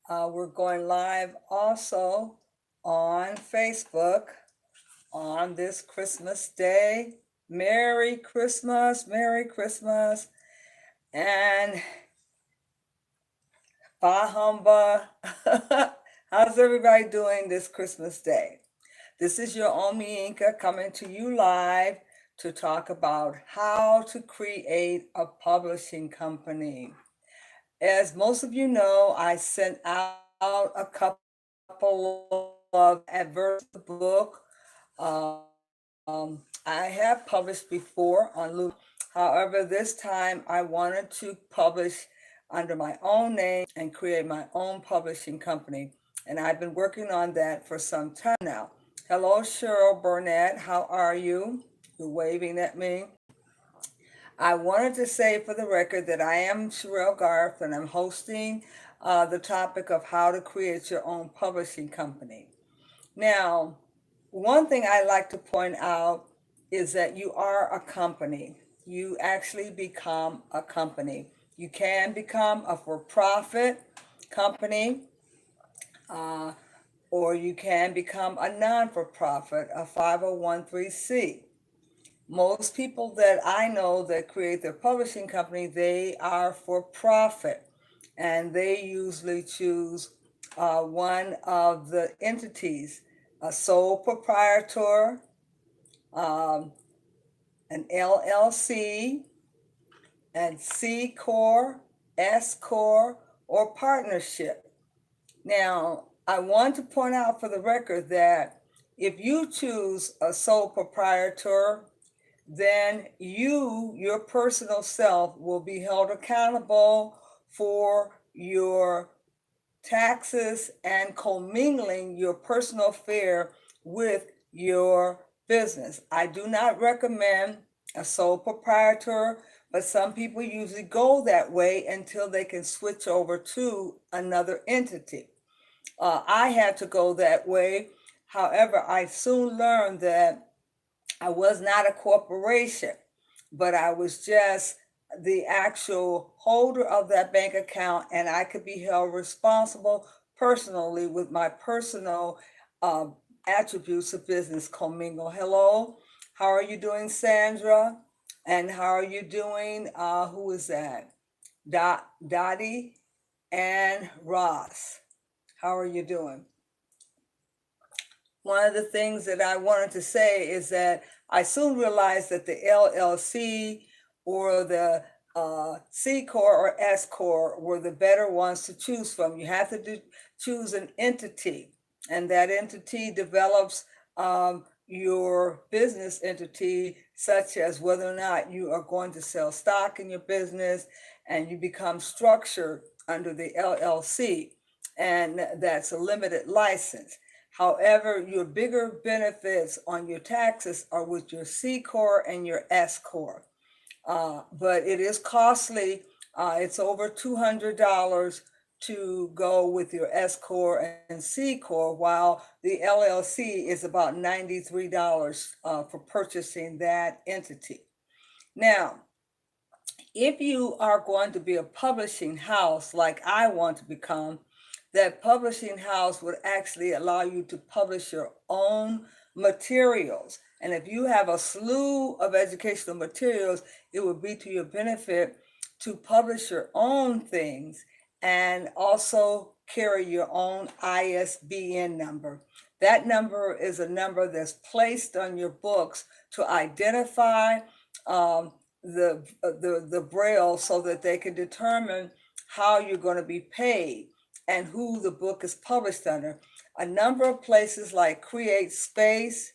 We're going live also on Facebook on this Christmas Day. Merry Christmas, Merry Christmas, and Bah Humbug. How's everybody doing this Christmas Day? This is your Omi Inca coming to you live to talk about how to create a publishing company. As most of you know, I sent out a couple of adverts of the book. I have published before on Lulu. However, this time I wanted to publish under my own name and create my own publishing company. And I've been working on that for some time now. Hello, Cheryl Burnett. How are you? You're waving at me. I wanted to say for the record that I am Sherelle Garth and I'm hosting the topic of how to create your own publishing company. Now, one thing I like to point out is that you are a company. You actually become a company. You can become a for profit company, uh, or you can become a non for profit, a 501(c). Most people that I know that create their publishing company, they are for profit, and they usually choose one of the entities, a sole proprietor, um, an LLC, and C Corp, S Corp, or partnership. Now, I want to point out for the record that if you choose a sole proprietor, then your personal self, will be held accountable for your taxes and commingling your personal fare with your business. I do not recommend a sole proprietor, but some people usually go that way until they can switch over to another entity. I had to go that way. However, I soon learned that I was not a corporation, but I was just the actual holder of that bank account, and I could be held responsible personally with my personal um, attributes of business commingle. Hello, how are you doing, Sandra? And how are you doing? Who is that? Dottie and Ross. How are you doing? One of the things that I wanted to say is that I soon realized that the LLC or the C Corp or S Corp were the better ones to choose from. You have to choose an entity, and that entity develops your business entity, such as whether or not you are going to sell stock in your business, and you become structured under the LLC, and that's a limited license. However, your bigger benefits on your taxes are with your C Corp and your S Corp. But it is costly. It's over $200 to go with your S Corp and C Corp, while the LLC is about $93 for purchasing that entity. Now, if you are going to be a publishing house like I want to become, that publishing house would actually allow you to publish your own materials. And if you have a slew of educational materials, it would be to your benefit to publish your own things and also carry your own ISBN number. That number is a number that's placed on your books to identify um, the braille so that they can determine how you're going to be paid and who the book is published under. A number of places like Create Space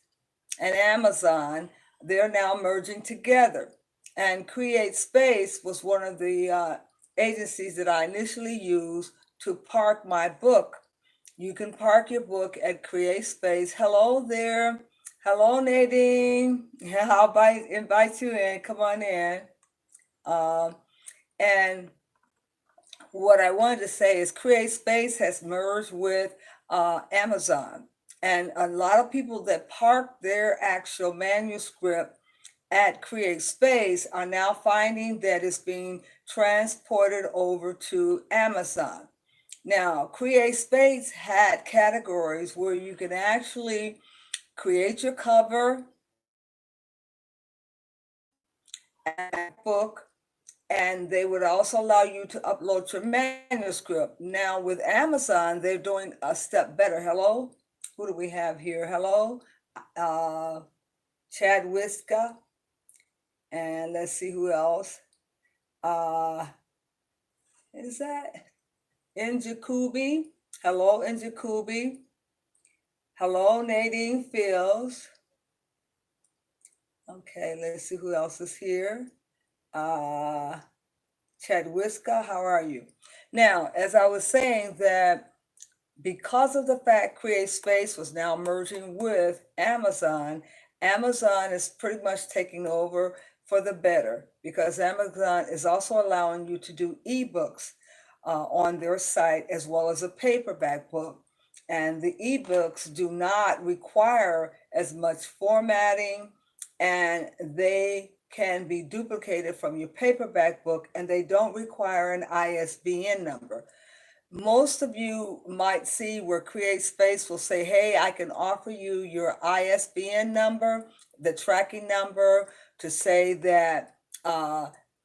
and Amazon, they're now merging together. And Create Space was one of the agencies that I initially used to park my book. You can park your book at Create Space. Hello there. Hello, Nadine. I'll invite you in. Come on in. Um, and what I wanted to say is Create Space has merged with Amazon. And a lot of people that park their actual manuscript at Create Space are now finding that it's being transported over to Amazon. Now, Create Space had categories where you can actually create your cover and book, and they would also allow you to upload your manuscript. Now, with Amazon, they're doing a step better. Hello? Who do we have here? Hello? Uh, Chad Wiska, and let's see who else. Uh, is that Njakubi? Hello, Njakubi. Hello, Nadine Fields. Okay, let's see who else is here. Uh, Chadwiska, how are you? Now, as I was saying, that because of the fact Create Space was now merging with Amazon, Amazon is pretty much taking over for the better, because Amazon is also allowing you to do ebooks on their site as well as a paperback book. And the ebooks do not require as much formatting, and they can be duplicated from your paperback book, and they don't require an ISBN number. Most of you might see where Create Space will say, hey, I can offer you your ISBN number, the tracking number, to say that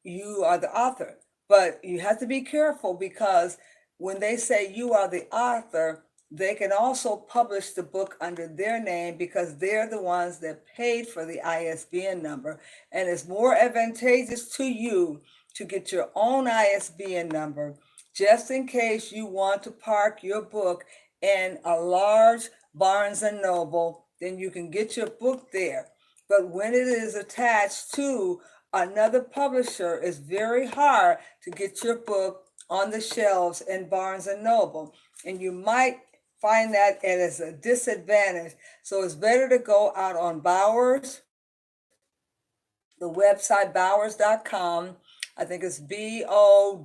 you are the author. But you have to be careful, because when they say you are the author, they can also publish the book under their name, because they're the ones that paid for the ISBN number. And it's more advantageous to you to get your own ISBN number, just in case you want to park your book in a large Barnes and Noble. Then you can get your book there. But when it is attached to another publisher, it's very hard to get your book on the shelves in Barnes and Noble. And you might find that as a disadvantage. So it's better to go out on Bowers, the website bowers.com. I think it's BOWER,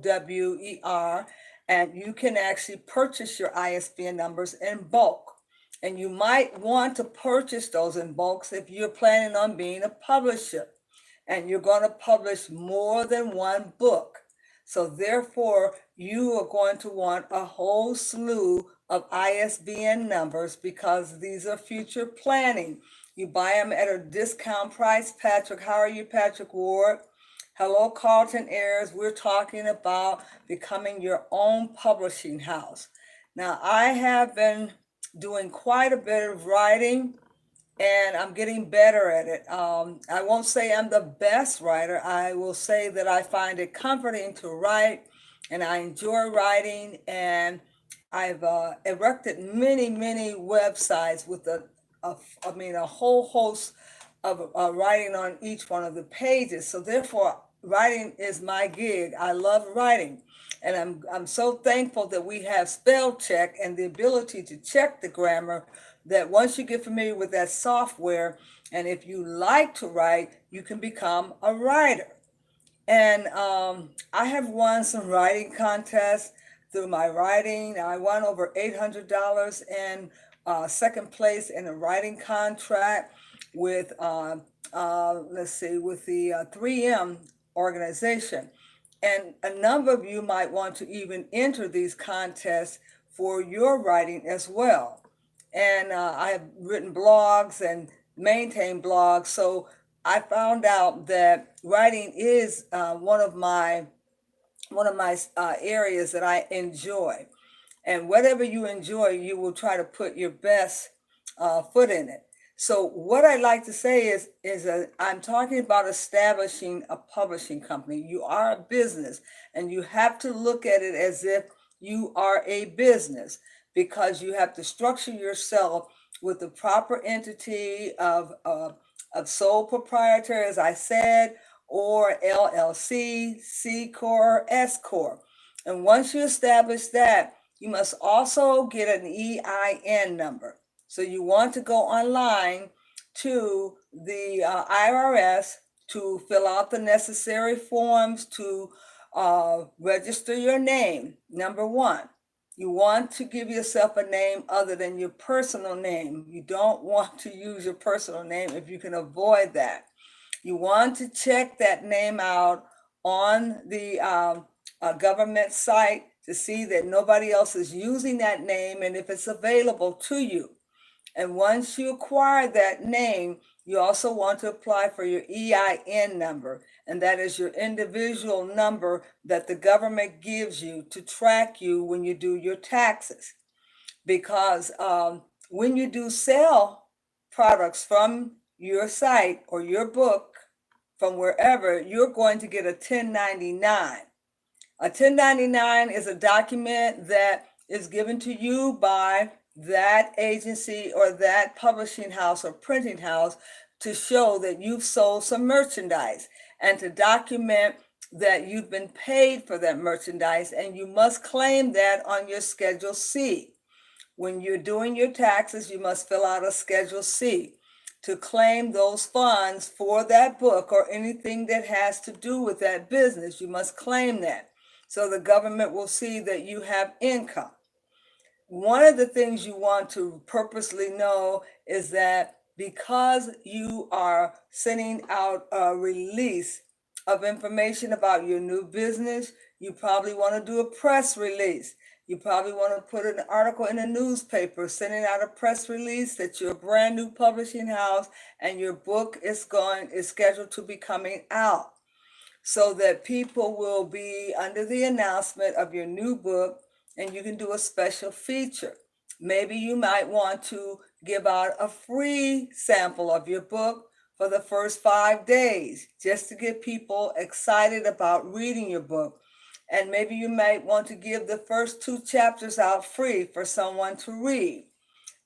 and you can actually purchase your ISBN numbers in bulk. And you might want to purchase those in bulk if you're planning on being a publisher and you're going to publish more than one book. So therefore, you are going to want a whole slew of ISBN numbers, because these are future planning. You buy them at a discount price. Patrick, how are you, Patrick Ward? Hello, Carlton Ayers. We're talking about becoming your own publishing house. Now, I have been doing quite a bit of writing, and I'm getting better at it. I won't say I'm the best writer. I will say that I find it comforting to write, and I enjoy writing. And I've erected many websites with a whole host of writing on each one of the pages. So therefore, writing is my gig. I love writing. And I'm so thankful that we have spell check and the ability to check the grammar, that once you get familiar with that software, and if you like to write, you can become a writer. And I have won some writing contests through my writing. I won over $800 in second place in a writing contract with, with the 3M organization. And a number of you might want to even enter these contests for your writing as well. And I have written blogs and maintained blogs. So I found out that writing is one of my areas that I enjoy. And whatever you enjoy, you will try to put your best foot in it. So what I like to say is I'm talking about establishing a publishing company. You are a business, and you have to look at it as if you are a business, because you have to structure yourself with the proper entity of sole proprietor, as I said, or LLC, C Corp, S Corp. And once you establish that, you must also get an EIN number. So you want to go online to the IRS to fill out the necessary forms to register your name. Number one, you want to give yourself a name other than your personal name. You don't want to use your personal name if you can avoid that. You want to check that name out on the government site to see that nobody else is using that name and if it's available to you. And once you acquire that name, you also want to apply for your EIN number, and that is your individual number that the government gives you to track you when you do your taxes. Because when you do sell products from your site or your book from wherever, you're going to get a 1099. A 1099 is a document that is given to you by that agency or that publishing house or printing house to show that you've sold some merchandise and to document that you've been paid for that merchandise, and you must claim that on your Schedule C. When you're doing your taxes, you must fill out a Schedule C to claim those funds for that book or anything that has to do with that business. You must claim that so the government will see that you have income. One of the things you want to purposely know is that because you are sending out a release of information about your new business, you probably want to do a press release. You probably want to put an article in a newspaper, sending out a press release that you're a brand new publishing house and your book is scheduled to be coming out, so that people will be under the announcement of your new book, and you can do a special feature. Maybe you might want to give out a free sample of your book for the first 5 days, just to get people excited about reading your book. And maybe you might want to give the first 2 chapters out free for someone to read.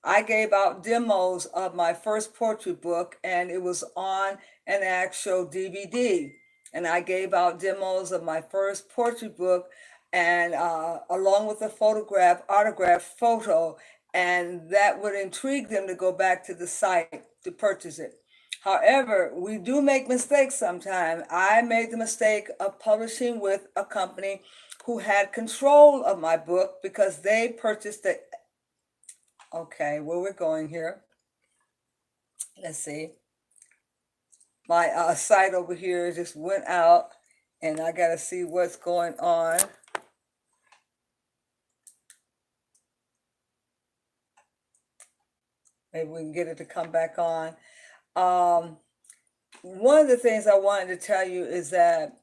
I gave out demos of my first poetry book, and it was on an actual DVD. And I gave out demos of my first poetry book, and along with a autographed photo, and that would intrigue them to go back to the site to purchase it. However, we do make mistakes sometimes. I made the mistake of publishing with a company who had control of my book because they purchased it. Okay, where we're going here. Let's see. My site over here just went out, and I got to see what's going on. Maybe we can get it to come back on. One of the things I wanted to tell you is that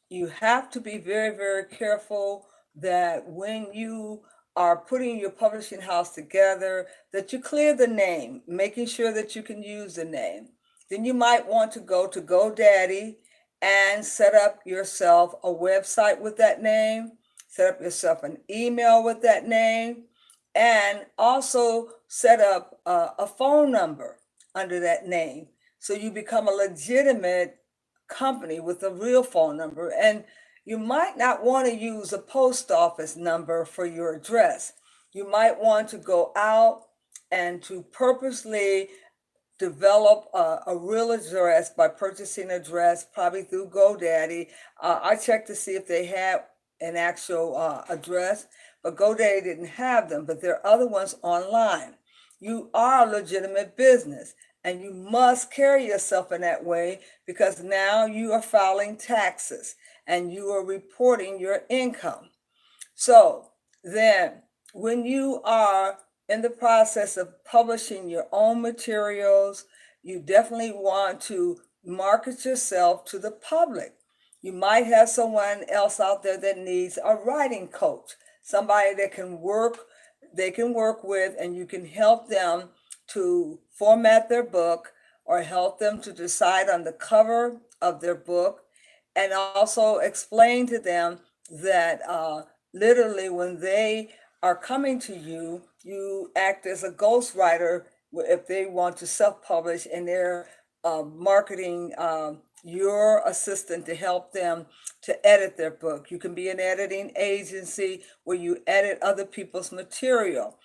you have to be very, very careful that when you are putting your publishing house together, that you clear the name, making sure that you can use the name. Then you might want to go to GoDaddy and set up yourself a website with that name, set up yourself an email with that name, and also set up a phone number under that name. So you become a legitimate company with a real phone number. And you might not want to use a post office number for your address. You might want to go out and to purposely develop a real address by purchasing an address, probably through GoDaddy. I checked to see if they had an actual address, but GoDaddy didn't have them, but there are other ones online. You are a legitimate business, and you must carry yourself in that way because now you are filing taxes and you are reporting your income. So then, when you are in the process of publishing your own materials, you definitely want to market yourself to the public. You might have someone else out there that needs a writing coach, somebody that they can work with, and you can help them to format their book or help them to decide on the cover of their book, and also explain to them that literally when they are coming to you, you act as a ghostwriter if they want to self-publish, and they're marketing your assistant to help them to edit their book. You can be an editing agency where you edit other people's material.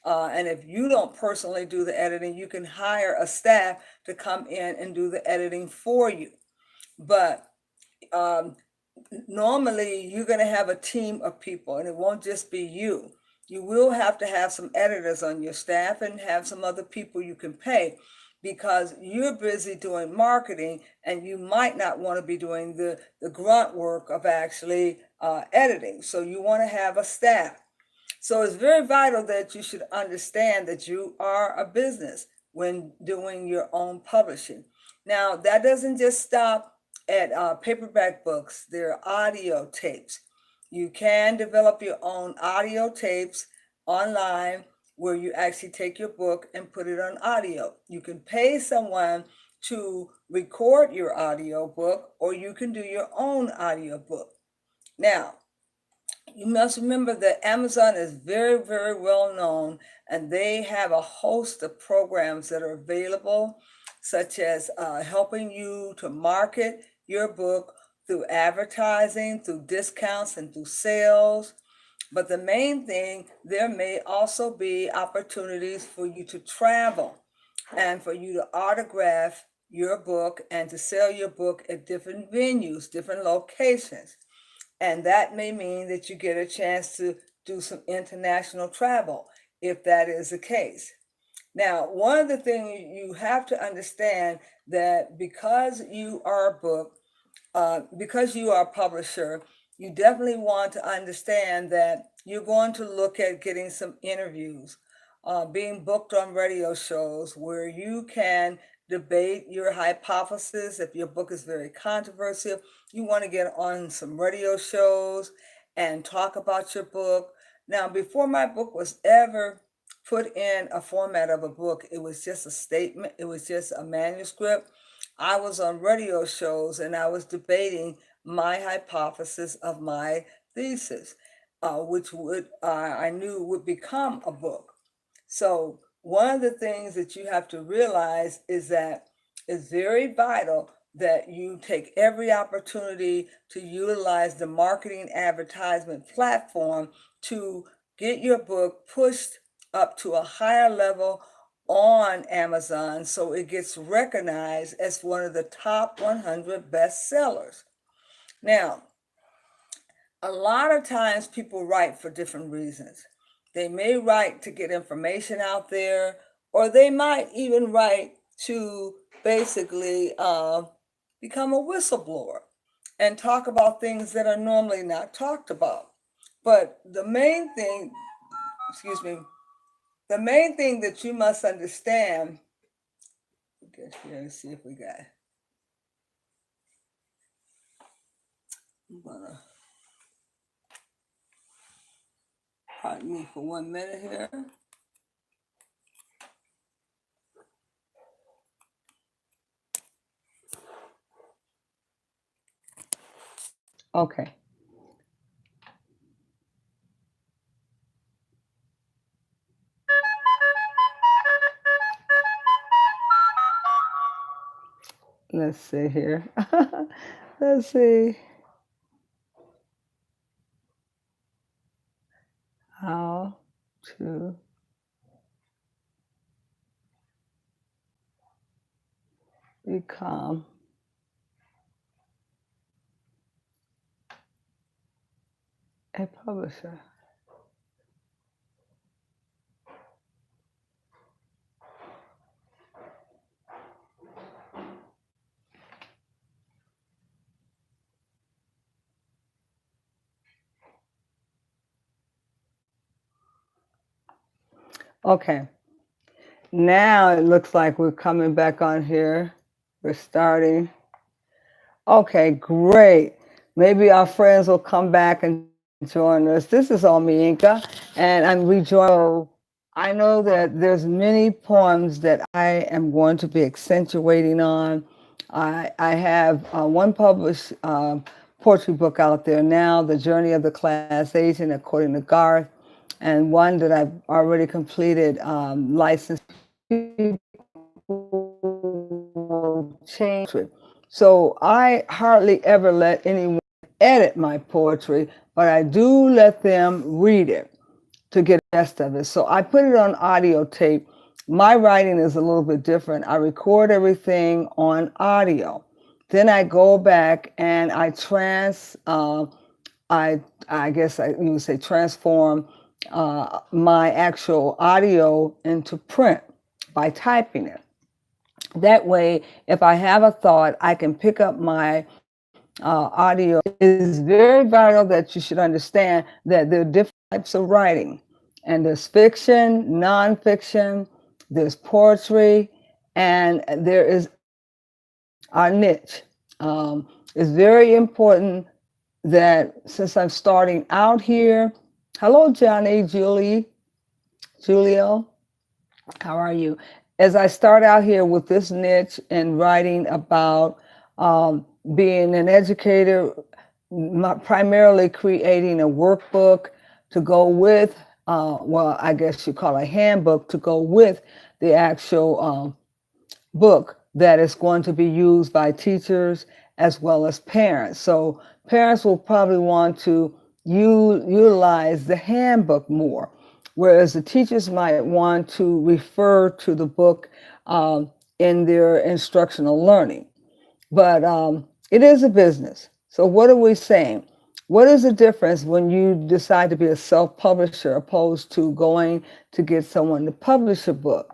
And if you don't personally do the editing, you can hire a staff to come in and do the editing for you. But normally you're going to have a team of people, and it won't just be you. You will have to have some editors on your staff and have some other people you can pay, because you're busy doing marketing and you might not want to be doing the grunt work of actually editing. So you want to have a staff. So it's very vital that you should understand that you are a business when doing your own publishing. Now, that doesn't just stop at paperback books, there are audio tapes. You can develop your own audio tapes online where you actually take your book and put it on audio. You can pay someone to record your audio book, or you can do your own audio book. Now, you must remember that Amazon is very, very well known, and they have a host of programs that are available, such as helping you to market your book through advertising, through discounts, and through sales. But the main thing, there may also be opportunities for you to travel and for you to autograph your book and to sell your book at different venues, different locations. And that may mean that you get a chance to do some international travel if that is the case. Now, one of the things you have to understand that because you are a book, because you are a publisher, you definitely want to understand that you're going to look at getting some interviews, being booked on radio shows where you can debate your hypothesis. If your book is very controversial, you want to get on some radio shows and talk about your book. Now, before my book was ever put in a format of a book, it was just a statement, it was just a manuscript. I was on radio shows and I was debating my hypothesis of my thesis, which I knew would become a book. So one of the things that you have to realize is that it's very vital that you take every opportunity to utilize the marketing advertisement platform to get your book pushed up to a higher level on Amazon so it gets recognized as one of the top 100 bestsellers. Now, a lot of times people write for different reasons. They may write to get information out there, or they might even write to basically become a whistleblower and talk about things that are normally not talked about. But the main thing, excuse me, the main thing that you must understand, get here and see if we got, I'm gonna, pardon me for 1 minute here. Okay. Let's see here. Let's see. How to become a publisher. Okay. Now it looks like we're coming back on here. We're starting. Okay, great. Maybe our friends will come back and join us. This is Omi Inca, and I'm rejoining. I know that there's many poems that I am going to be accentuating on. I have one published poetry book out there now, The Journey of the Class Agent, according to Garth, and one that I've already completed, Licensed People Change. So I hardly ever let anyone edit my poetry, but I do let them read it to get the best of it. So I put it on audio tape. My writing is a little bit different. I record everything on audio. Then I go back and I guess you would say transform my actual audio into print by typing it. That way, if I have a thought, I can pick up my audio. It is very vital that you should understand that there are different types of writing, and there's fiction, nonfiction, there's poetry, and there is our niche. It's very important that since I'm starting out here, hello, Johnny, Julio, how are you? As I start out here with this niche and writing about being an educator, primarily creating a workbook to go with, well, I guess you call it a handbook to go with the actual book that is going to be used by teachers as well as parents. So parents will probably want to utilize the handbook more, whereas the teachers might want to refer to the book in their instructional learning. But it is a business. So what are we saying? What is the difference when you decide to be a self-publisher opposed to going to get someone to publish a book?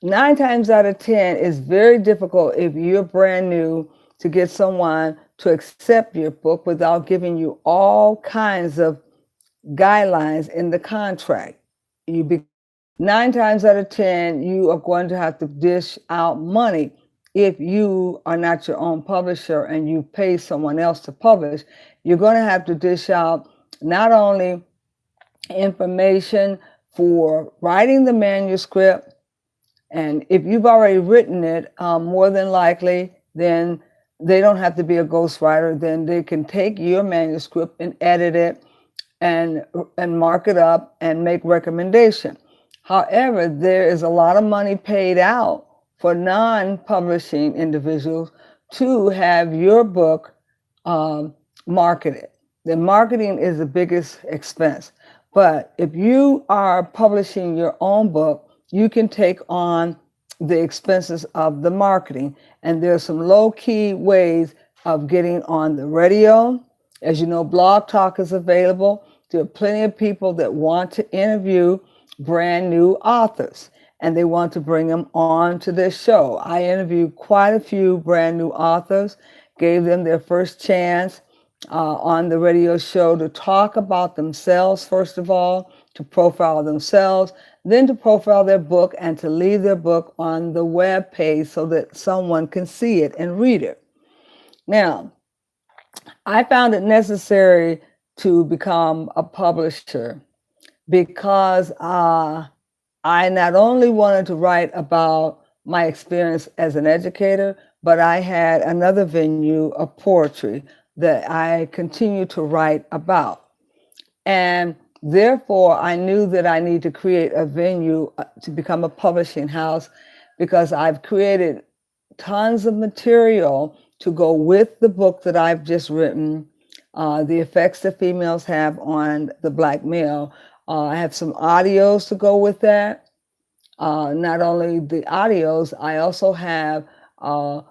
9 times out of 10, it's very difficult if you're brand new to get someone to accept your book without giving you all kinds of guidelines in the contract. 9 times out of 10, you are going to have to dish out money if you are not your own publisher and you pay someone else to publish. You're going to have to dish out not only information for writing the manuscript, and if you've already written it, more than likely, then they don't have to be a ghostwriter. Then they can take your manuscript and edit it and mark it up and make recommendation. However, there is a lot of money paid out for non-publishing individuals to have your book marketed. The marketing is the biggest expense. But if you are publishing your own book, you can take on the expenses of the marketing. And there's some low-key ways of getting on the radio. As you know, Blog Talk is available. There are plenty of people that want to interview brand new authors, and they want to bring them on to their show. I interviewed quite a few brand new authors, gave them their first chance on the radio show to talk about themselves, first of all, to profile themselves, then to profile their book and to leave their book on the web page so that someone can see it and read it. Now, I found it necessary to become a publisher because I not only wanted to write about my experience as an educator, but I had another venue of poetry that I continue to write about. And therefore, I knew that I need to create a venue to become a publishing house because I've created tons of material to go with the book that I've just written, The Effects That Females Have on the Black Male. I have some audios to go with that. Not only the audios, I also have a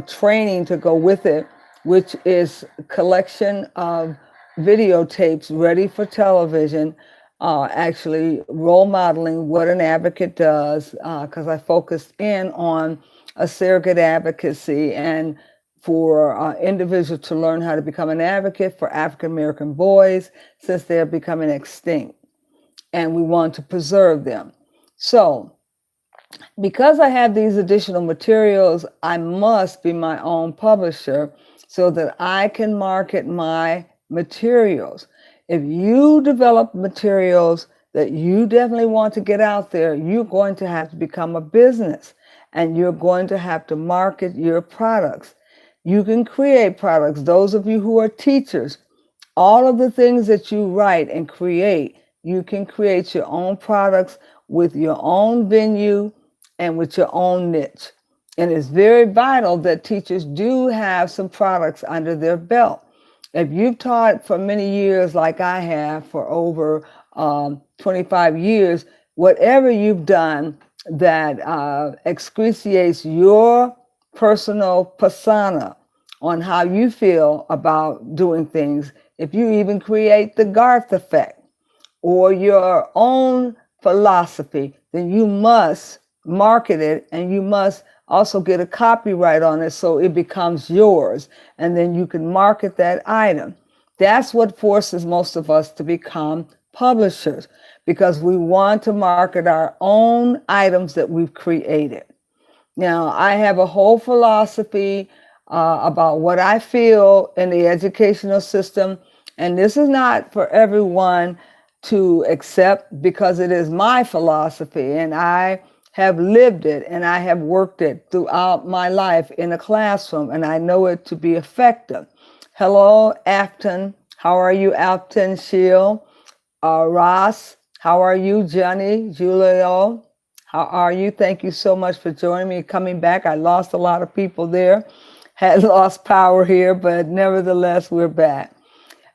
training to go with it, which is a collection of videotapes ready for television, actually role modeling what an advocate does, because I focused in on a surrogate advocacy and for individuals to learn how to become an advocate for African American boys since they're becoming extinct and we want to preserve them. So because I have these additional materials, I must be my own publisher so that I can market my materials. If you develop materials that you definitely want to get out there, you're going to have to become a business and you're going to have to market your products. You can create products. Those of you who are teachers, all of the things that you write and create, you can create your own products with your own venue and with your own niche. And it's very vital that teachers do have some products under their belt. If you've taught for many years, like I have for over 25 years, whatever you've done that excruciates your personal persona on how you feel about doing things, if you even create the Garth effect or your own philosophy, then you must market it and you must also get a copyright on it so it becomes yours. And then you can market that item. That's what forces most of us to become publishers, because we want to market our own items that we've created. Now, I have a whole philosophy about what I feel in the educational system, and this is not for everyone to accept, because it is my philosophy, and I have lived it and I have worked it throughout my life in a classroom, and I know it to be effective. Hello, Afton. How are you, Afton Shield? Ross, how are you? Johnny, Julio, how are you? Thank you so much for joining me, coming back. I lost a lot of people there, had lost power here, but nevertheless, we're back.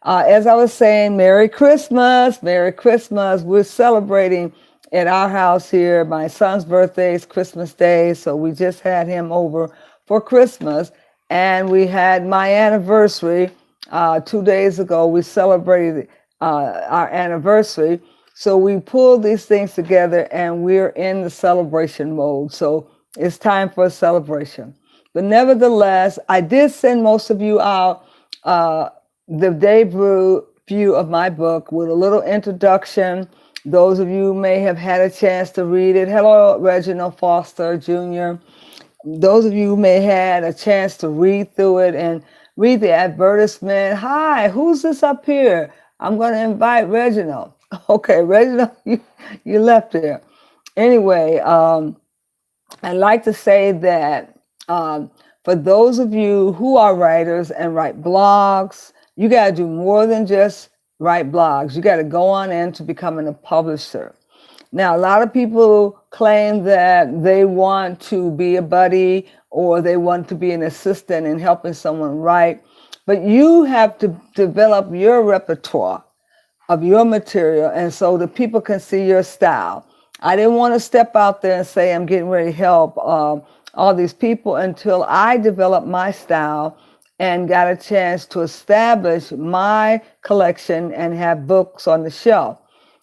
As I was saying, Merry Christmas, Merry Christmas. We're celebrating at our house here. My son's birthday is Christmas Day, so we just had him over for Christmas, and we had my anniversary 2 days ago. We celebrated our anniversary. So we pulled these things together and we're in the celebration mode. So it's time for a celebration. But nevertheless, I did send most of you out the debut of my book with a little introduction. Those of you may have had a chance to read it. Hello, Reginald Foster Jr. Those of you may have had a chance to read through it and read the advertisement. Hi, who's this up here? I'm going to invite Reginald. Okay, Reginald, you left there. Anyway, I'd like to say that for those of you who are writers and write blogs, you got to do more than just write blogs. You got to go on into becoming a publisher. Now, a lot of people claim that they want to be a buddy or they want to be an assistant in helping someone write, but you have to develop your repertoire of your material, and so the people can see your style. I didn't want to step out there and say I'm getting ready to help all these people until I developed my style and got a chance to establish my collection and have books on the shelf.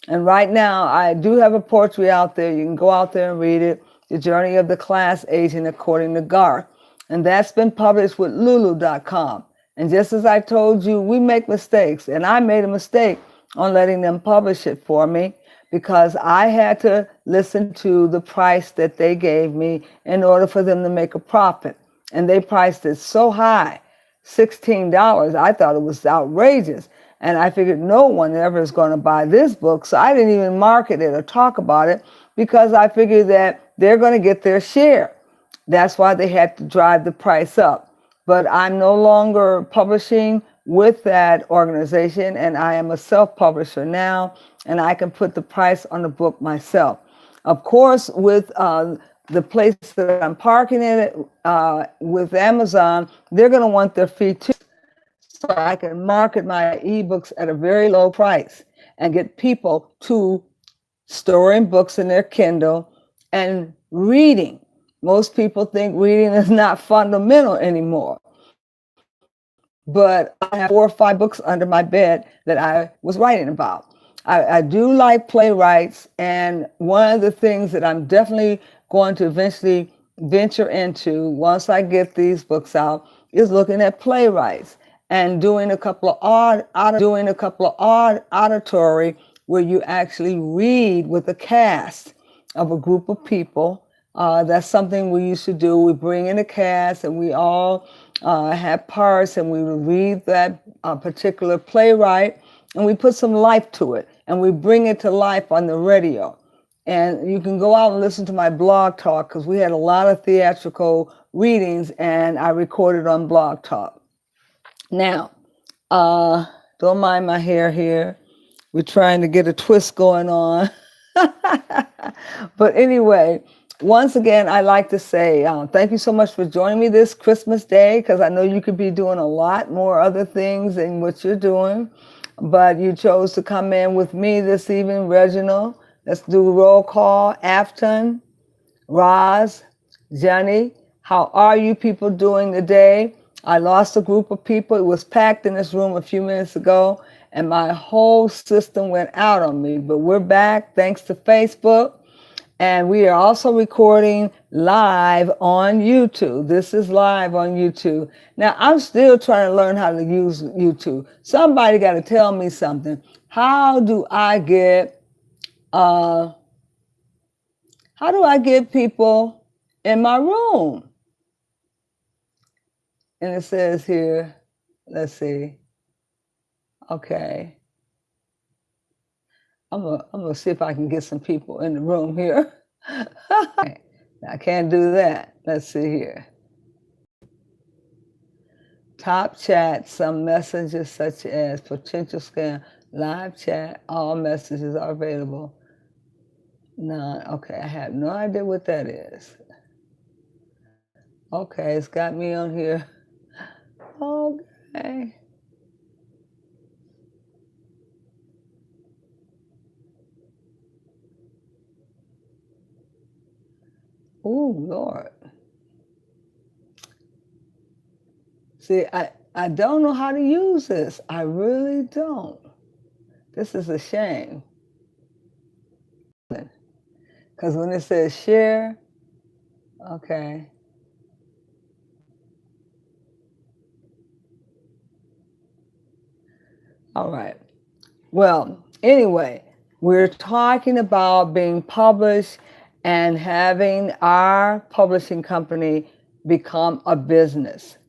And right now, I do have a poetry out there. You can go out there and read it, The Journey of the Class Agent According to Garth. And that's been published with Lulu.com. And just as I told you, we make mistakes, and I made a mistake on letting them publish it for me, because I had to listen to the price that they gave me in order for them to make a profit. And they priced it so high, $16. I thought it was outrageous. And I figured no one ever is going to buy this book. So I didn't even market it or talk about it, because I figured that they're going to get their share. That's why they had to drive the price up. But I'm no longer publishing with that organization, and I am a self-publisher now, and I can put the price on the book myself. Of course, with the place that I'm parking it with Amazon, they're going to want their fee too, so I can market my ebooks at a very low price and get people to storing books in their Kindle and reading. Most people think reading is not fundamental anymore. But I have 4 or 5 books under my bed that I was writing about. I do like playwrights, and one of the things that I'm definitely going to eventually venture into once I get these books out is looking at playwrights and doing a couple of auditory where you actually read with a cast of a group of people. That's something we used to do. We bring in a cast and we all have parts, and we would read that particular playwright, and we put some life to it, and we bring it to life on the radio. And you can go out and listen to my blog talk, because we had a lot of theatrical readings and I recorded on Blog Talk. Now, don't mind my hair here. We're trying to get a twist going on. But anyway, once again, I'd like to say thank you so much for joining me this Christmas Day, because I know you could be doing a lot more other things than what you're doing, but you chose to come in with me this evening. Reginald, let's do roll call. Afton, Roz, Jenny, how are you people doing today? I lost a group of people. It was packed in this room a few minutes ago, and my whole system went out on me, but we're back thanks to Facebook. And we are also recording live on YouTube. This is live on YouTube. Now, I'm still trying to learn how to use YouTube. Somebody got to tell me something. How do I get people in my room? And it says here, let's see. Okay. I'm gonna see if I can get some people in the room here. I can't do that. Let's see here. Top chat, some messages such as potential scam, live chat, all messages are available. None. Okay, I have no idea what that is. Okay, it's got me on here. Okay. Oh, Lord. See, I don't know how to use this. I really don't. This is a shame. Because when it says share, okay. All right. Well, anyway, we're talking about being published and having our publishing company become a business.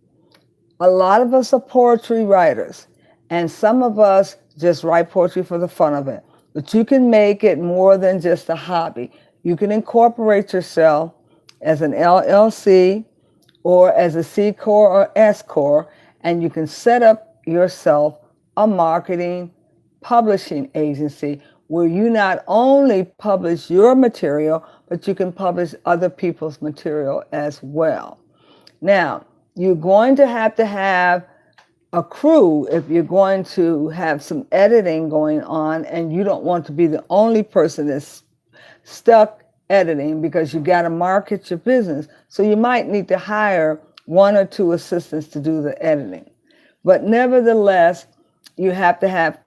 A lot of us are poetry writers, and some of us just write poetry for the fun of it. But you can make it more than just a hobby. You can incorporate yourself as an LLC or as a C Corp or S Corp, and you can set up yourself a marketing publishing agency where you not only publish your material, but you can publish other people's material as well. Now, you're going to have a crew if you're going to have some editing going on, and you don't want to be the only person that's stuck editing because you got to market your business. So you might need to hire one or two assistants to do the editing. But nevertheless, you have to have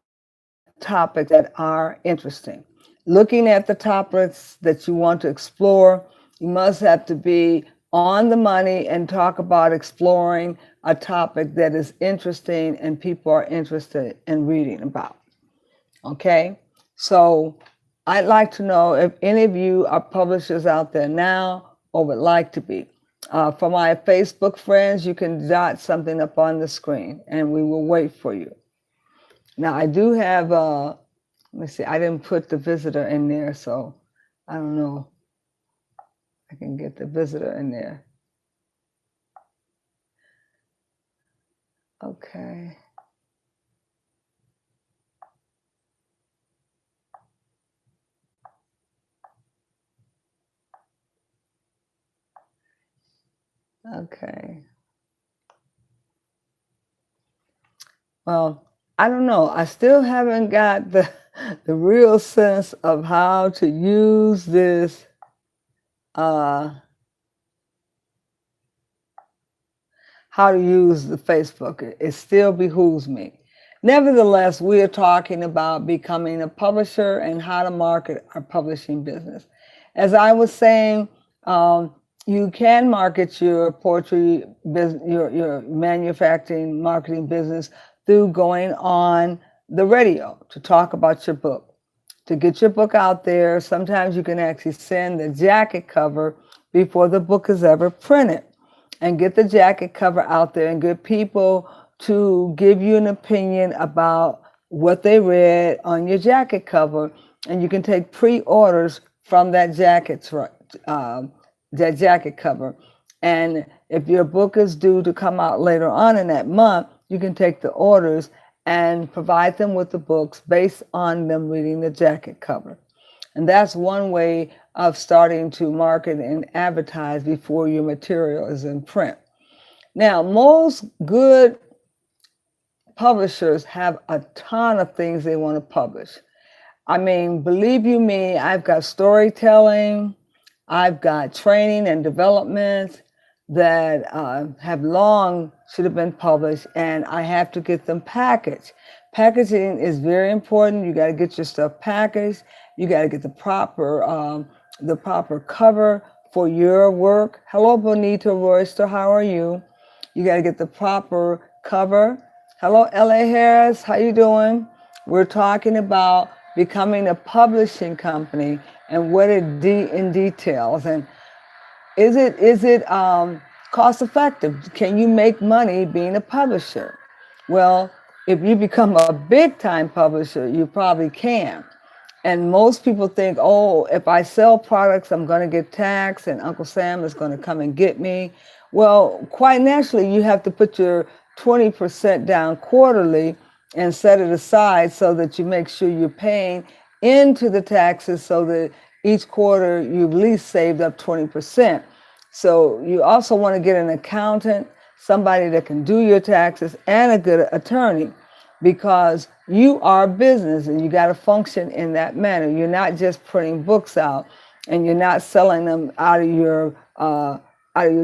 topics that are interesting. Looking at the topics that you want to explore, you must have to be on the money and talk about exploring a topic that is interesting and people are interested in reading about. Okay? So I'd like to know if any of you are publishers out there now or would like to be. For my Facebook friends, you can dot something up on the screen and we will wait for you. Now I do have, let me see, I didn't put the visitor in there, so I don't know. I can get the visitor in there. Okay. Okay. Well, I don't know. I still haven't got the real sense of how to use this how to use the Facebook. It still behooves me. Nevertheless, we are talking about becoming a publisher and how to market our publishing business. As I was saying, you can market your poetry business, your manufacturing marketing business through going on the radio to talk about your book. To get your book out there, sometimes you can actually send the jacket cover before the book is ever printed and get the jacket cover out there and get people to give you an opinion about what they read on your jacket cover. And you can take pre-orders from that jacket cover. And if your book is due to come out later on in that month, you can take the orders and provide them with the books based on them reading the jacket cover. And that's one way of starting to market and advertise before your material is in print. Now, most good publishers have a ton of things they want to publish. I mean, believe you me, I've got storytelling, I've got training and development that have long should have been published, and I have to get them packaged. Packaging is very important. You got to get your stuff packaged. You got to get the proper the proper cover for your work. Hello, Bonita Royster. How are you? You got to get the proper cover. Hello, L.A. Harris. How you doing? We're talking about becoming a publishing company and what it in details. And is it cost effective? Can you make money being a publisher? Well, if you become a big time publisher, you probably can. And most people think, oh, if I sell products, I'm going to get taxed and Uncle Sam is going to come and get me. Well, quite naturally, you have to put your 20% down quarterly and set it aside so that you make sure you're paying into the taxes so that each quarter you've at least saved up 20%. So you also want to get an accountant, somebody that can do your taxes, and a good attorney, because you are a business and you got to function in that manner. You're not just printing books out and you're not selling them out of your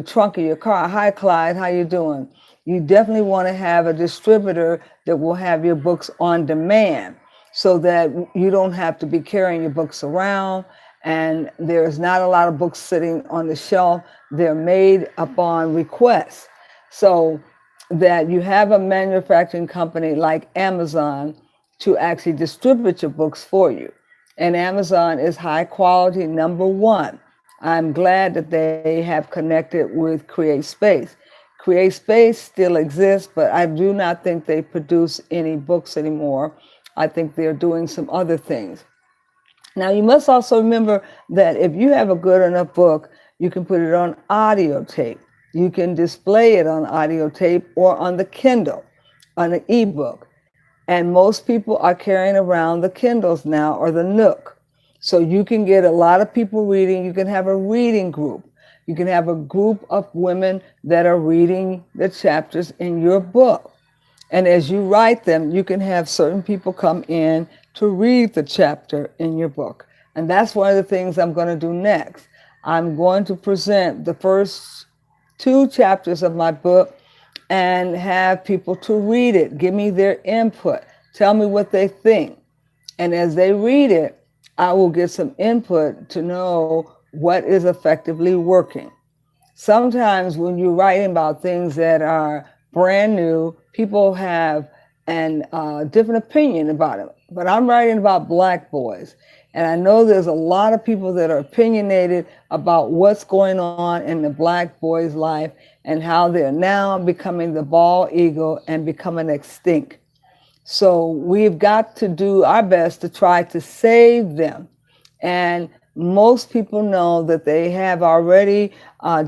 trunk of your car. Hi, Clyde, how you doing? You definitely want to have a distributor that will have your books on demand so that you don't have to be carrying your books around. And there's not a lot of books sitting on the shelf. They're made upon request. So that you have a manufacturing company like Amazon to actually distribute your books for you. And Amazon is high quality, number one. I'm glad that they have connected with CreateSpace. CreateSpace still exists, but I do not think they produce any books anymore. I think they're doing some other things. Now, you must also remember that if you have a good enough book, you can put it on audio tape. You can display it on audio tape or on the Kindle, on an ebook. And most people are carrying around the Kindles now or the Nook. So you can get a lot of people reading. You can have a reading group. You can have a group of women that are reading the chapters in your book. And as you write them, you can have certain people come in to read the chapter in your book. And that's one of the things I'm going to do next. I'm going to present the first 2 chapters of my book and have people to read it, give me their input, tell me what they think. And as they read it, I will get some input to know what is effectively working. Sometimes when you're writing about things that are brand new, people have a different opinion about it. But I'm writing about Black boys. And I know there's a lot of people that are opinionated about what's going on in the Black boy's life and how they're now becoming the bald eagle and becoming extinct. So we've got to do our best to try to save them. And most people know that they have already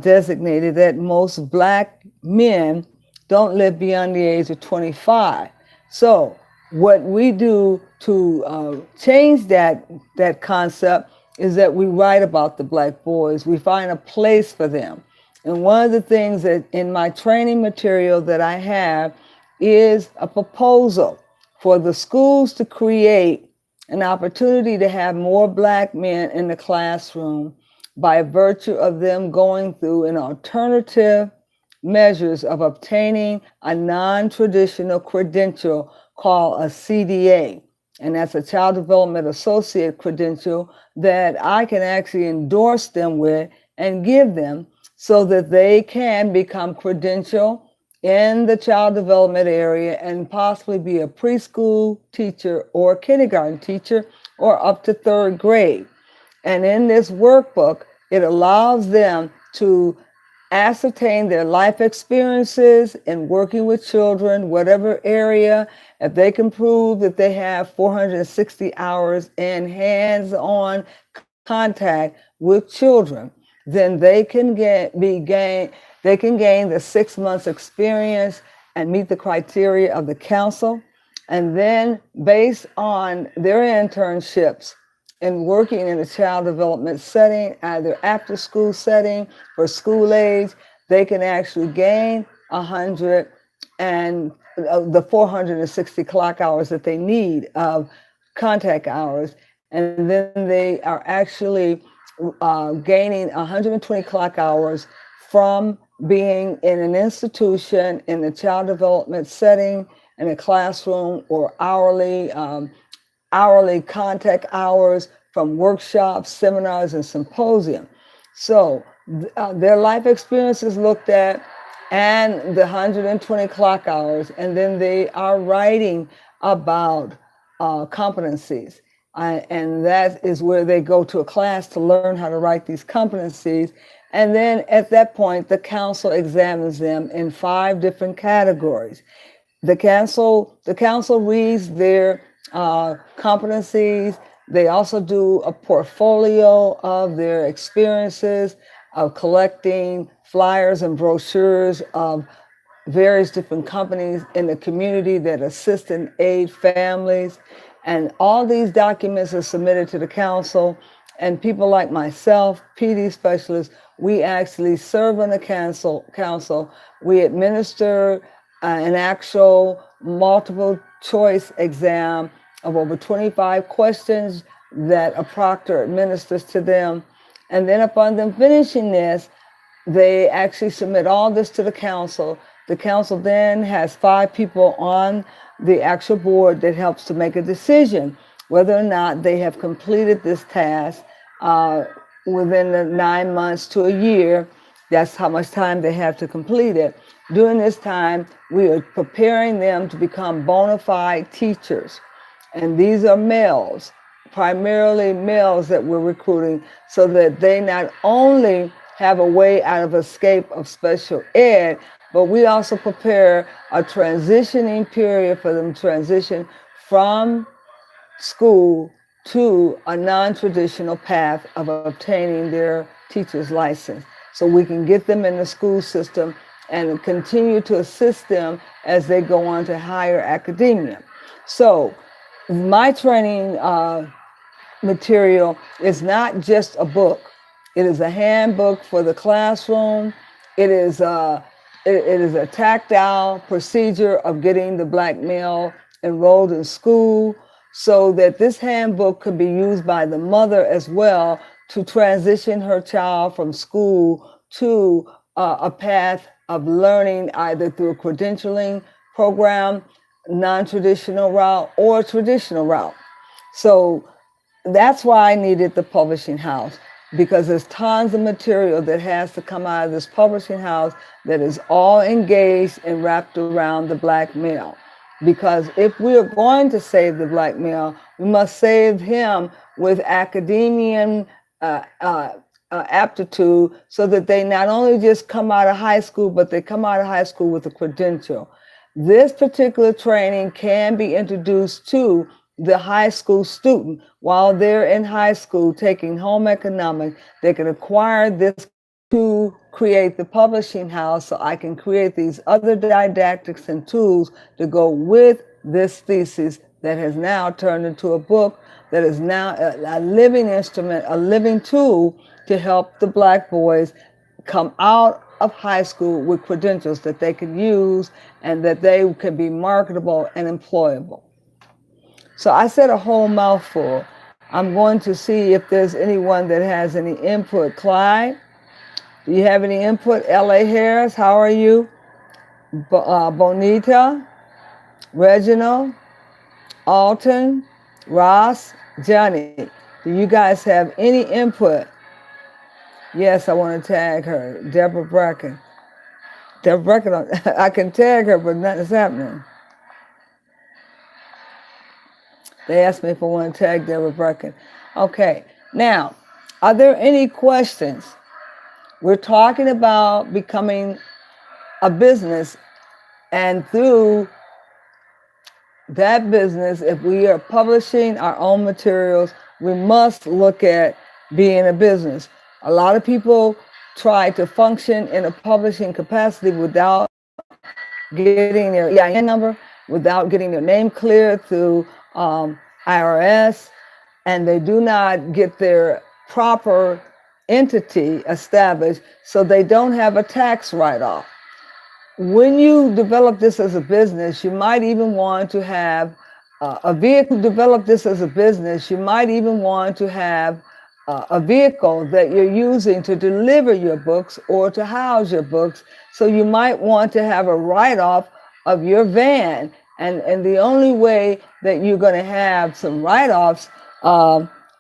designated that most Black men don't live beyond the age of 25. So what we do to change that concept is that we write about the Black boys. We find a place for them. And one of the things that in my training material that I have is a proposal for the schools to create an opportunity to have more Black men in the classroom by virtue of them going through an alternative measures of obtaining a non-traditional credential called a CDA. And that's a Child Development Associate credential that I can actually endorse them with and give them so that they can become credentialed in the child development area and possibly be a preschool teacher or kindergarten teacher or up to 3rd grade. And in this workbook, it allows them to ascertain their life experiences in working with children, whatever area. If they can prove that they have 460 hours in hands-on contact with children, then they can gain the 6 months experience and meet the criteria of the council. And then based on their internships and working in a child development setting, either after school setting or school age, they can actually gain 100 and the 460 clock hours that they need of contact hours. And then they are actually gaining 120 clock hours from being in an institution in a child development setting, in a classroom, or hourly contact hours from workshops, seminars, and symposium. So their life experience is looked at and the 120 clock hours, and then they are writing about competencies. And that is where they go to a class to learn how to write these competencies. And then at that point, the council examines them in 5 different categories. The council reads their competencies. They also do a portfolio of their experiences of collecting flyers and brochures of various different companies in the community that assist and aid families. And all these documents are submitted to the council. And people like myself, PD specialists, we actually serve on the council. We administer an actual multiple choice exam of over 25 questions that a proctor administers to them. And then upon them finishing this, they actually submit all this to the council. The council then has 5 people on the actual board that helps to make a decision whether or not they have completed this task within the 9 months to a year. That's how much time they have to complete it. During this time, we are preparing them to become bona fide teachers. And these are males, primarily males that we're recruiting, so that they not only have a way out of escape of special ed, but we also prepare a transitioning period for them to transition from school to a non-traditional path of obtaining their teacher's license. So we can get them in the school system and continue to assist them as they go on to higher academia. So my training material is not just a book. It is a handbook for the classroom. It is a tactile procedure of getting the Black male enrolled in school, so that this handbook could be used by the mother as well to transition her child from school to a path of learning, either through a credentialing program, non-traditional route, or traditional route. So that's why I needed the publishing house, because there's tons of material that has to come out of this publishing house that is all engaged and wrapped around the Black male. Because if we are going to save the Black male, we must save him with academian aptitude, so that they not only just come out of high school, but they come out of high school with a credential. This particular training can be introduced to the high school student while they're in high school taking home economics. They can acquire this to create the publishing house, so I can create these other didactics and tools to go with this thesis that has now turned into a book that is now a living instrument, a living tool to help the Black boys come out of high school with credentials that they can use and that they can be marketable and employable. So I said a whole mouthful. I'm going to see if there's anyone that has any input. Clyde, do you have any input? L.A. Harris, how are you? Bonita, Reginald, Alton, Ross, Johnny, do you guys have any input? Yes, I want to tag her, Deborah Bracken. Deborah Bracken, I can tag her, but nothing's happening. They asked me if I want to tag Deborah Bracken. Okay, now, are there any questions? We're talking about becoming a business, and through that business, if we are publishing our own materials, we must look at being a business. A lot of people try to function in a publishing capacity without getting their EIN number, without getting their name cleared through IRS, and they do not get their proper entity established, so they don't have a tax write-off. When you develop this as a business, you might even want to have a vehicle. Develop this as a business, you might even want to have a vehicle that you're using to deliver your books or to house your books. So you might want to have a write-off of your van. And the only way that you're going to have some write-offs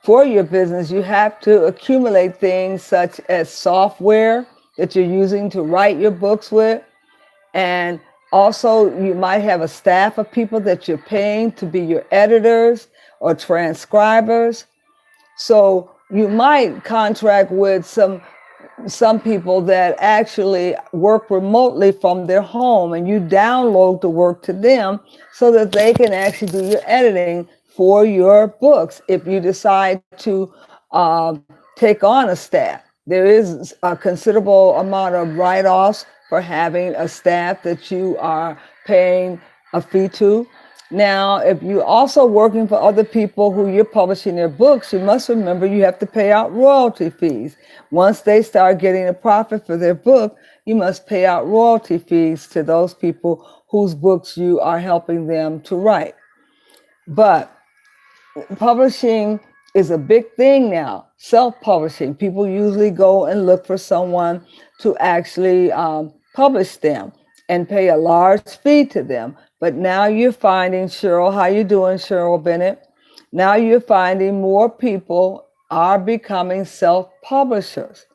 for your business, you have to accumulate things such as software that you're using to write your books with. And also, you might have a staff of people that you're paying to be your editors or transcribers. So you might contract with some people that actually work remotely from their home, and you download the work to them so that they can actually do your editing for your books if you decide to take on a staff. There is a considerable amount of write-offs for having a staff that you are paying a fee to. Now, if you're also working for other people who you're publishing their books, you must remember you have to pay out royalty fees. Once they start getting a profit for their book, you must pay out royalty fees to those people whose books you are helping them to write. But publishing is a big thing now, self-publishing. People usually go and look for someone to actually publish them and pay a large fee to them. But now you're finding, Cheryl, how you doing, Cheryl Bennett? Now you're finding more people are becoming self-publishers.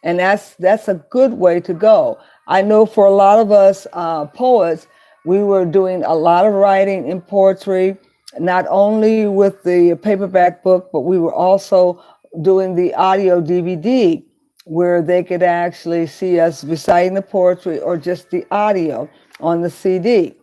And that's a good way to go. I know for a lot of us poets, we were doing a lot of writing in poetry, not only with the paperback book, but we were also doing the audio DVD where they could actually see us reciting the poetry or just the audio on the CD.